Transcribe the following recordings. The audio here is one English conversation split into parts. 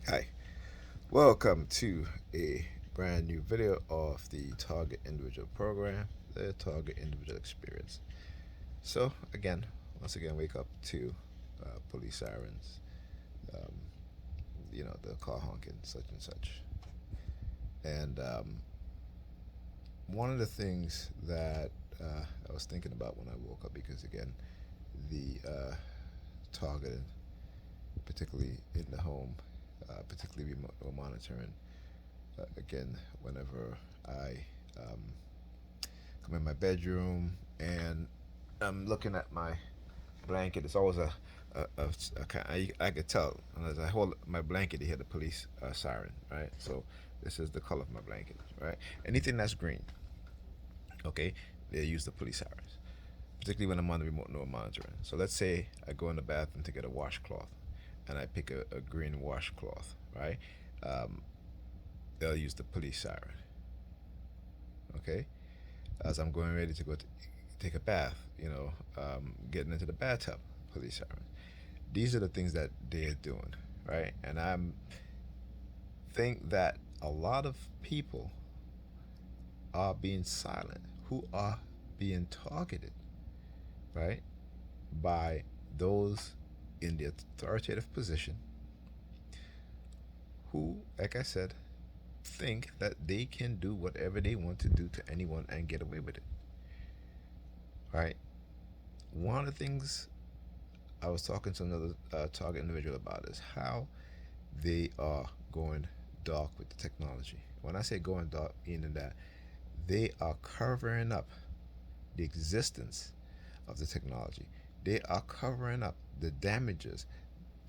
Hi, welcome to a brand new video of the Target Individual program, the Target Individual Experience. So, once again, wake up to police sirens, um, the car honking, such and such. And one of the things that I was thinking about when I woke up, because again, the targeting, particularly in the home, particularly remote monitoring, again, whenever I um, come in my bedroom and I'm looking at my blanket, it's always I could tell as I hold my blanket to hear the police siren, right? So this is the color of my blanket, right? Anything that's green, okay, they use the police sirens, particularly when I'm on the remote no monitoring. So let's say I go in the bathroom to get a washcloth, and I pick a green washcloth, right? Um, they'll use the police siren, okay? As I'm going ready to take a bath, getting into the bathtub, police sirens. These are the things that they're doing, right? And I'm think that a lot of people are being silent, who are being targeted, right, by those in the authoritative position who, like I said, think that they can do whatever they want to do to anyone and get away with it, right? One of the things I was talking to another target individual about is how they are going dark with the technology. When I say going dark, meaning that they are covering up the existence of the technology. They are covering up the damages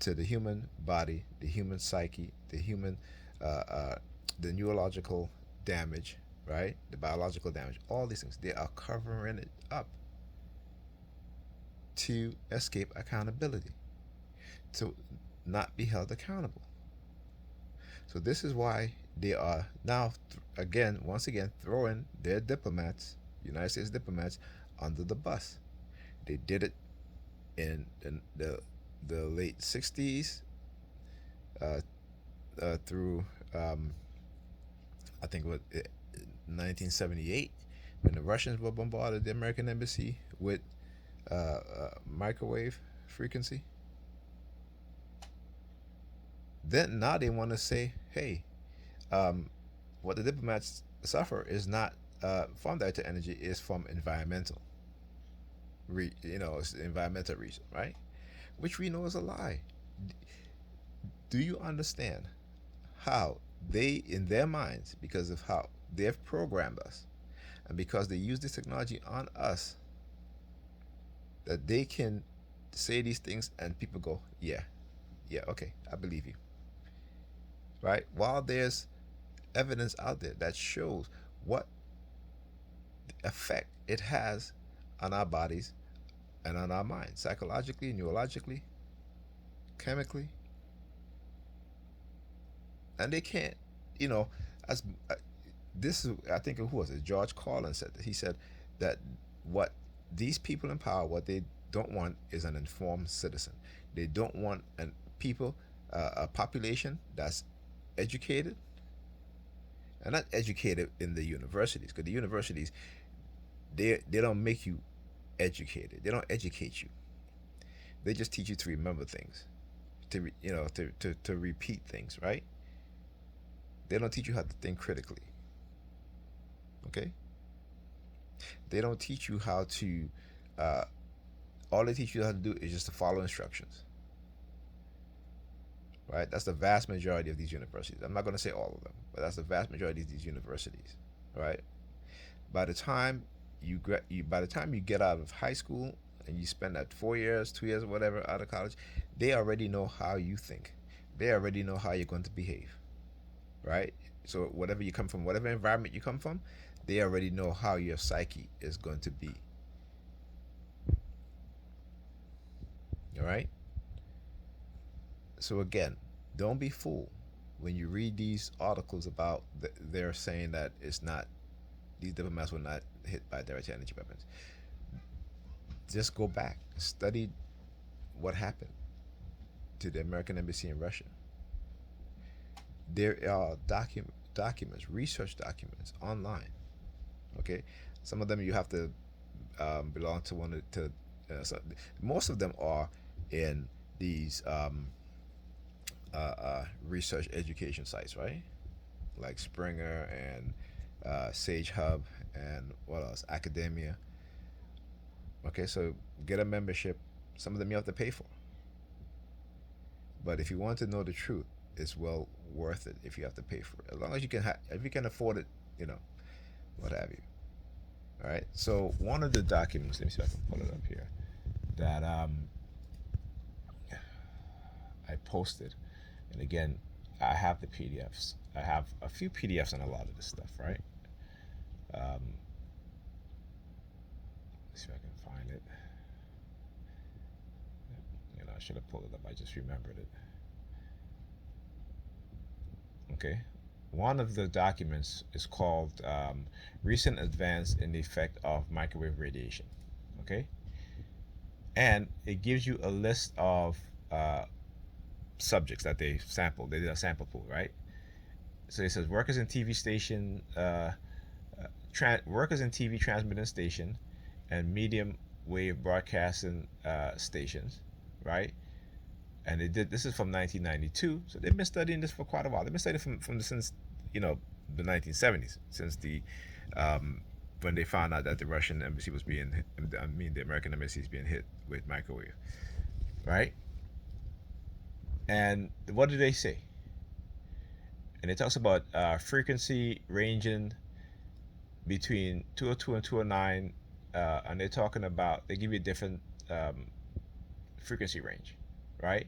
to the human body, the human psyche, uh, uh, the neurological damage, right? The biological damage, all these things. They are covering it up to escape accountability, to not be held accountable. So this is why they are now, once again, throwing their diplomats, United States diplomats, under the bus. They did it in the late '60s uh, through I think what 1978 when the Russians were bombarded the American embassy with microwave frequency. Then now they want to say, hey, um, what the diplomats suffer is not from direct energy, is from it's environmental reason, right? Which we know is a lie. Do you understand how they, in their minds, because of how they've programmed us, and because they use this technology on us, that they can say these things and people go, yeah, yeah, okay, I believe you, right? While there's evidence out there that shows what effect it has on our bodies and on our minds, psychologically, neurologically, chemically, and they can't, you know, as this is, I think, who was it? George Carlin said that. He said that what these people in power, what they don't want is an informed citizen. They don't want a population that's educated, and not educated in the universities, because the universities, they don't make you educated. They don't educate you. They just teach you to remember things, to repeat things, right? They don't teach you how to think critically. Okay, they don't teach you how to. Uh, all they teach you how to do is just to follow instructions, right? That's the vast majority of these universities. I'm not going to say all of them, but that's the vast majority of these universities, right? By the time by the time you get out of high school and you spend that 4 years, 2 years, whatever out of college, they already know how you think. They already know how you're going to behave, right? So whatever you come from, whatever environment you come from, they already know how your psyche is going to be. All right. So again, don't be fooled when you read these articles about they're saying that it's not, these diplomats were not hit by direct energy weapons. Just go back, study what happened to the American embassy in Russia. There are documents, research documents online. Okay, some of them you have to belong to one of- to. So most of them are in these research education sites, right? Like Springer and Sage Hub and what else? Academia. Okay, so get a membership. Some of them you have to pay for. But if you want to know the truth, it's well worth it if you have to pay for it. As long as you can, if you can afford it, you know, what have you. All right. So one of the documents, let me see if I can pull it up here, that I posted, and again, I have the PDFs. I have a few PDFs on a lot of this stuff, right? Let's see if I can find it. You know, I should have pulled it up. I just remembered it. Okay. One of the documents is called Recent Advance in the Effect of Microwave Radiation. Okay. And it gives you a list of subjects that they sampled. They did a sample pool, right? So it says workers in TV station, workers in TV transmitting station, and medium wave broadcasting stations, right? And they did. This is from 1992, so they've been studying this for quite a while. They've been studying from since you know the 1970s, since the when they found out that the Russian embassy was being, I mean the American embassy is being hit with microwave, right? And what do they say? And it talks about frequency ranging between 202 and 209, and they're talking about, they give you a different frequency range, right?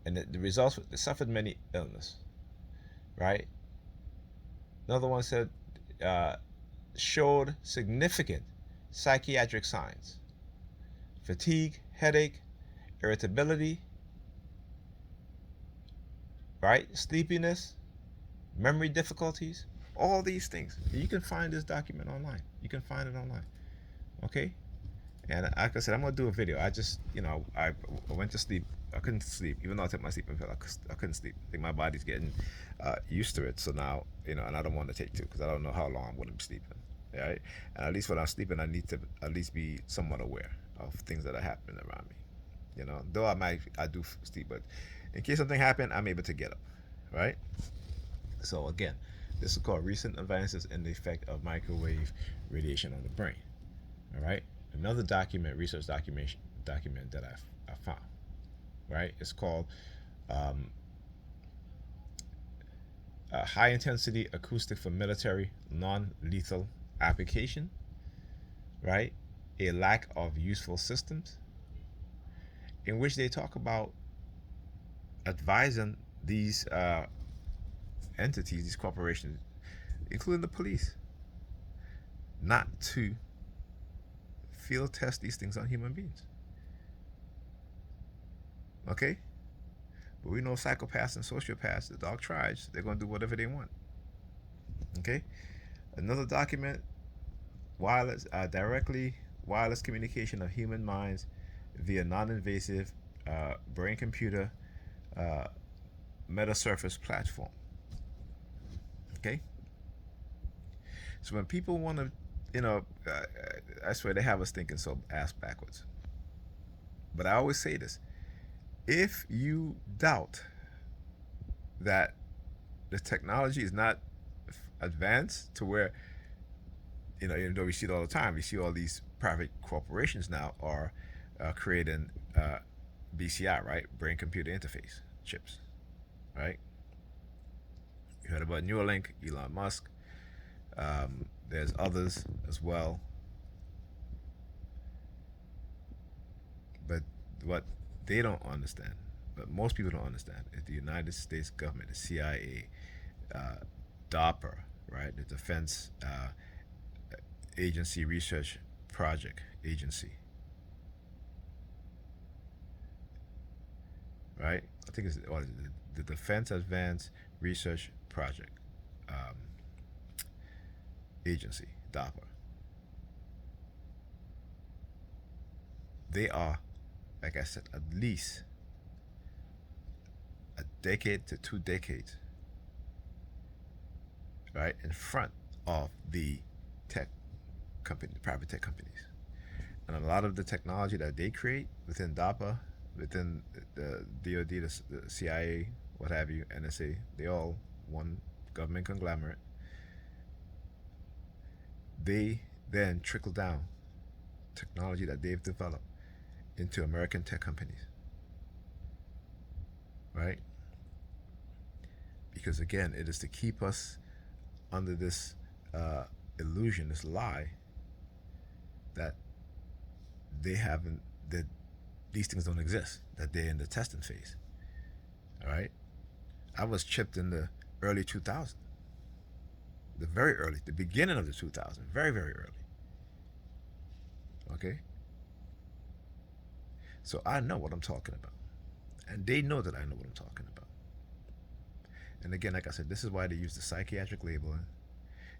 And the results, they suffered many illness, right? Another one said showed significant psychiatric signs: fatigue, headache, irritability, right? Sleepiness, memory difficulties, all these things. You can find this document online. You can find it online. Okay? And like I said, I'm gonna do a video. I just, I went to sleep. I couldn't sleep, even though I took my sleeping pill. I couldn't sleep. I think my body's getting used to it. So now, and I don't want to take two because I don't know how long I'm gonna be sleeping. Right? And at least when I'm sleeping, I need to at least be somewhat aware of things that are happening around me. Though I do sleep, but in case something happened, I'm able to get up. Right? So again, this is called Recent Advances in the Effect of Microwave Radiation on the Brain. All right. Another research document that I found. Right. It's called High Intensity Acoustic for Military Non-Lethal Application. Right. A lack of useful systems, in which they talk about advising these entities, these corporations, including the police, not to field test these things on human beings. Okay? But we know psychopaths and sociopaths, the dark tribes, they're going to do whatever they want. Okay? Another document, wireless communication of human minds via non-invasive brain-computer metasurface platform. Okay? So when people want to, I swear they have us thinking so ass backwards. But I always say this: if you doubt that the technology is not advanced to where, even though we see it all the time, we see all these private corporations now are creating BCI, right? Brain computer interface chips, right? You heard about Neuralink, Elon Musk. There's others as well. But what they don't understand, but most people don't understand, is the United States government, the CIA, DARPA, right? The Defense Agency Research Project Agency, right? I think it's the Defense Advanced Research Project Agency, DARPA. They are, like I said, at least a decade to 2 decades right, in front of the tech company, private tech companies. And a lot of the technology that they create within DARPA, within the DoD, the CIA, what have you, NSA, they all one government conglomerate. They then trickle down technology that they've developed into American tech companies, right? Because again, it is to keep us under this illusion, this lie that they haven't, that these things don't exist, that they're in the testing phase. All right, I was chipped in the early 2000s, the very early, the beginning of the 2000s, very very early. Okay, so I know what I'm talking about, and they know that I know what I'm talking about. And again, like I said, this is why they use the psychiatric labeling.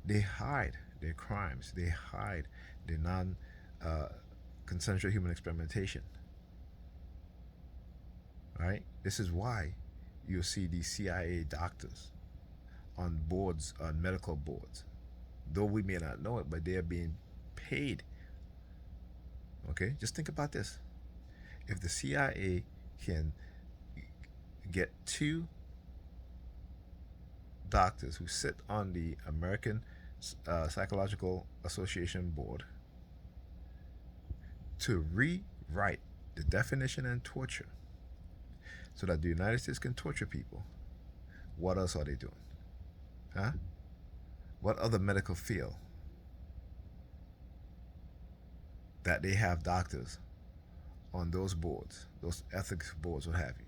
They hide their crimes. They hide their non consensual human experimentation. Right? This is why you'll see these CIA doctors on boards, on medical boards. Though we may not know it, but they are being paid. Okay? Just think about this. If the CIA can get two doctors who sit on the American Psychological Association board to rewrite the definition and torture so that the United States can torture people, what else are they doing? Huh? What other medical field that they have doctors on those boards, those ethics boards, what have you,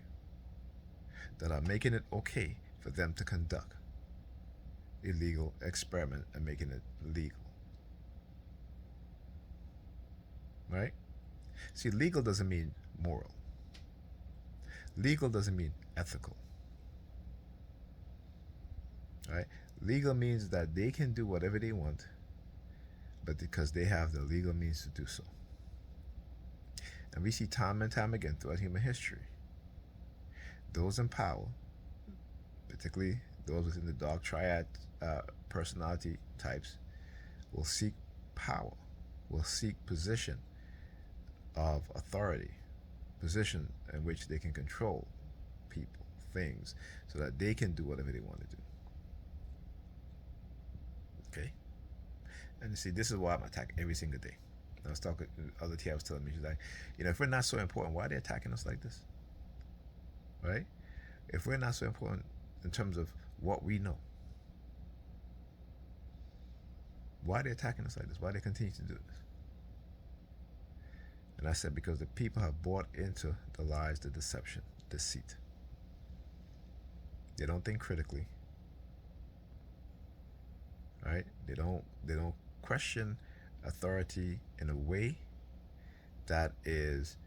that are making it okay for them to conduct illegal experiment and making it legal? Right? See, legal doesn't mean moral. Legal doesn't mean ethical. Right? Legal means that they can do whatever they want, but because they have the legal means to do so. And we see time and time again throughout human history, those in power, particularly those within the dark triad personality types, will seek power, will seek position of authority, position in which they can control people, things, so that they can do whatever they want to do. Okay? And you see, this is why I'm attacked every single day. I was talking, the other TA was telling me, she's like, if we're not so important, why are they attacking us like this? Right? If we're not so important in terms of what we know, why are they attacking us like this? Why do they continue to do this? And I said, because the people have bought into the lies, the deception, deceit. They don't think critically. Right? They don't question authority in a way that is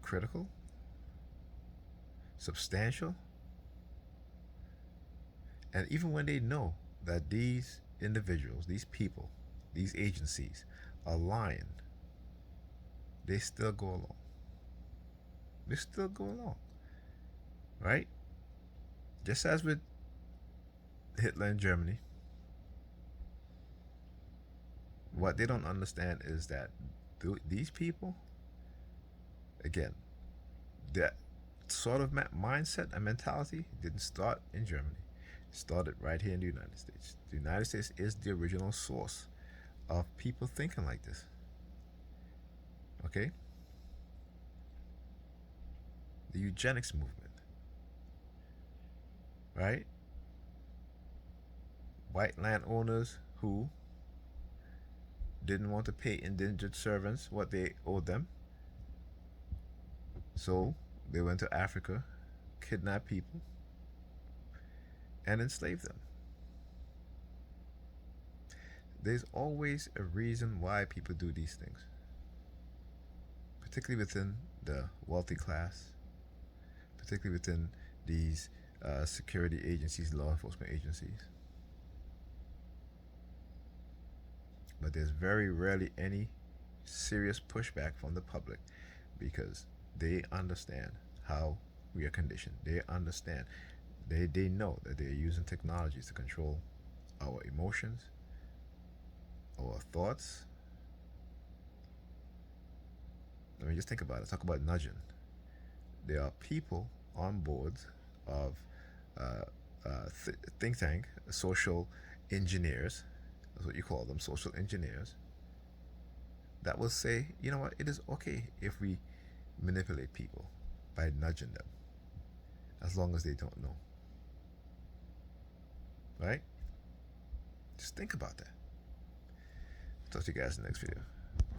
critical, substantial, and even when they know that these individuals, these people, these agencies are lying, they still go along. They still go along. Right? Just as with Hitler in Germany, what they don't understand is that these people, again, that sort of mindset and mentality didn't start in Germany. It started right here in the United States. The United States is the original source of people thinking like this. Okay? The eugenics movement. Right? White landowners who didn't want to pay indentured servants what they owed them. So they went to Africa, kidnapped people, and enslaved them. There's always a reason why people do these things, particularly within the wealthy class, particularly within these security agencies, law enforcement agencies. But there's very rarely any serious pushback from the public because they understand how we are conditioned. They understand. They know that they're using technologies to control our emotions, our thoughts. I mean, just think about it. Talk about nudging. There are people on boards of think tank, social engineers. That's what you call them, social engineers. That will say, you know what, it is okay if we manipulate people by nudging them, as long as they don't know. Right? Just think about that. Talk to you guys in the next video.